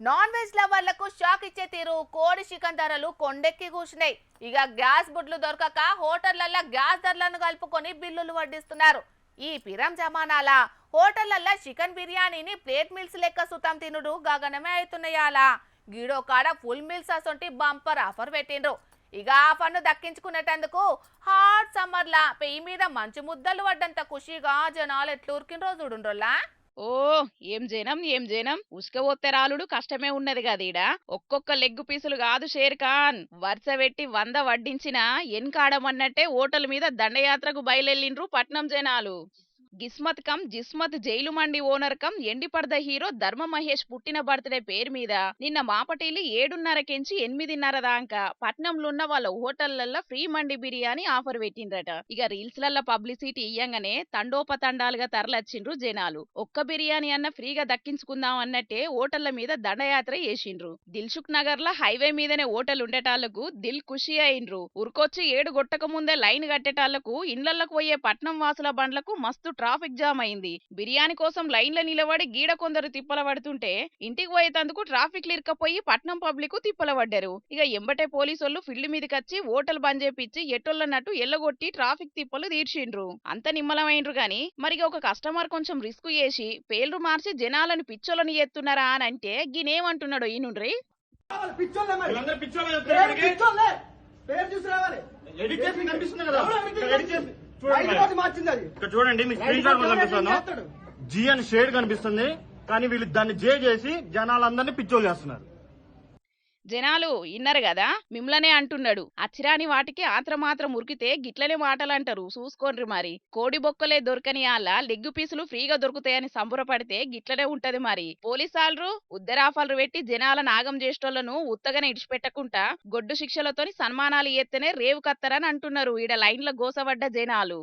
Non veg లవర్లకు shock ఇచ్చే తీరు కోడి చికెన్ ధరలు కొండెక్కి కూర్చున్నాయి. ఇక గ్యాస్ బుడ్లు దొరకక హోటళ్లల్లో గ్యాస్ ధరలను కలుపుకొని బిల్లులు వడ్డిస్తున్నారు. ఈ పిరం జమానాల హోటళ్లల్లో చికెన్ బిర్యానీని ప్లేట్ మీల్స్ లెక్క సుతం తినుడు గగనమే అవుతున్నాయాలా. గీడో కాడ ఫుల్ మీల్స్ అసొంటి బంపర్ ఆఫర్ పెట్టిండ్రు. ఇక ఆఫర్ను దక్కించుకునేటందుకు హాట్ సమ్మర్లా పెయ్యి మీద మంచు ముద్దలు పడ్డంత ఖుషిగా జనాలు ఎట్లూరికిండ్రో చూడుండ్రోలా. ఓ ఏం జనం ఉసుకపోతే రాలుడు కష్టమే ఉన్నది కదీడ. ఒక్కొక్క లెగ్గు పీసులు కాదు షేర్ ఖాన్, వరుస పెట్టి 100 వడ్డించినా ఎన్కాడమన్నట్టే హోటల్ మీద దండయాత్రకు బయలెళ్ళిండ్రు పట్నం జనాలు. గిస్మత్ కమ్ జిస్మత్ జైలు మండి ఓనర్ కమ్ ఎండిపర్ద హీరో ధర్మ మహేష్ పుట్టిన బర్త్డే పేరు మీద నిన్న మాపటిల్లి 7:30కెంచి 8:30 దాకా పట్నంలో ఉన్న వాళ్ళ హోటళ్లల్లో ఫ్రీ మండి బిర్యానీ ఆఫర్ పెట్టిండ్రట. ఇక రీల్స్ లల్ల పబ్లిసిటీ ఇయ్యంగానే తండోపతండాలుగా తరలొచ్చిండ్రు జనాలు. ఒక్క బిర్యానీ అన్న ఫ్రీగా దక్కించుకుందాం అన్నట్టే హోటళ్ల మీద దండయాత్ర చేసిండ్రు. దిల్సుఖ్ నగర్ ల హైవే మీదనే హోటల్ ఉండేటాళ్లకు దిల్ ఖుషి అయిండ్రు. ఉరుకొచ్చి 7 గొట్టక ముందే లైన్ కట్టేటాళ్లకు ఇండ్లకు పోయే పట్నం వాసుల బండ్లకు మస్తు ట్రాఫిక్ జామ్ అయింది. బిర్యానీ కోసం లైన్ల నిలబడి గీడ కొందరు తిప్పల పడుతుంటే ఇంటికి పోయేతందుకు ట్రాఫిక్ లిర్కపోయి పట్నం పబ్లిక్ తిప్పల పడ్డారు. ఇక ఎంబటే పోలీసోళ్లు ఫీల్డ్ మీదకొచ్చి హోటల్ బంద్ చేపిచ్చి ఎట్టోళ్ళన్నట్టు ఎల్లగొట్టి ట్రాఫిక్ తిప్పలు తీర్చిండ్రు. అంత నిమ్మలమైండ్రు గాని మరి ఒక కస్టమర్ కొంచెం రిస్క్ చేసి పేర్లు మార్చి జనాలను పిచ్చోళ్ళని ఎత్తున్నారా అని అంటే గినేమంటున్నాడో ఈనుండ్రి. చూడండి మీకు స్క్రీన్ షాట్ కనిపిస్తాను. జీ అని షేడ్ కనిపిస్తుంది, కానీ వీళ్ళు దాన్ని జే చేసి జనాలందరినీ పిచ్చోలు చేస్తున్నారు. జనాలు ఇన్నరు కదా, మిమ్లనే అంటున్నాడు. అచ్చిరాని వాటికి ఆత్రమాత్రం ఉరికితే గిట్లనే మాటలంటారు. చూసుకోండ్రి మరి. కోడి బొక్కలే దొరకని ఆళ్ళ లెగ్గు పీసులు ఫ్రీగా దొరుకుతాయని సంబరపడితే గిట్లనే ఉంటది మరి. పోలీసాలు ఉద్దరాఫాలు పెట్టి జనాల నాగం చేసేటోళ్లను ఉత్తగానే ఇడిచిపెట్టకుండా గొడ్డు శిక్షలతోని సన్మానాలు ఎత్తేనే రేవు కత్తరని అంటున్నారు ఈడ లైన్ల గోసపడ్డ జనాలు.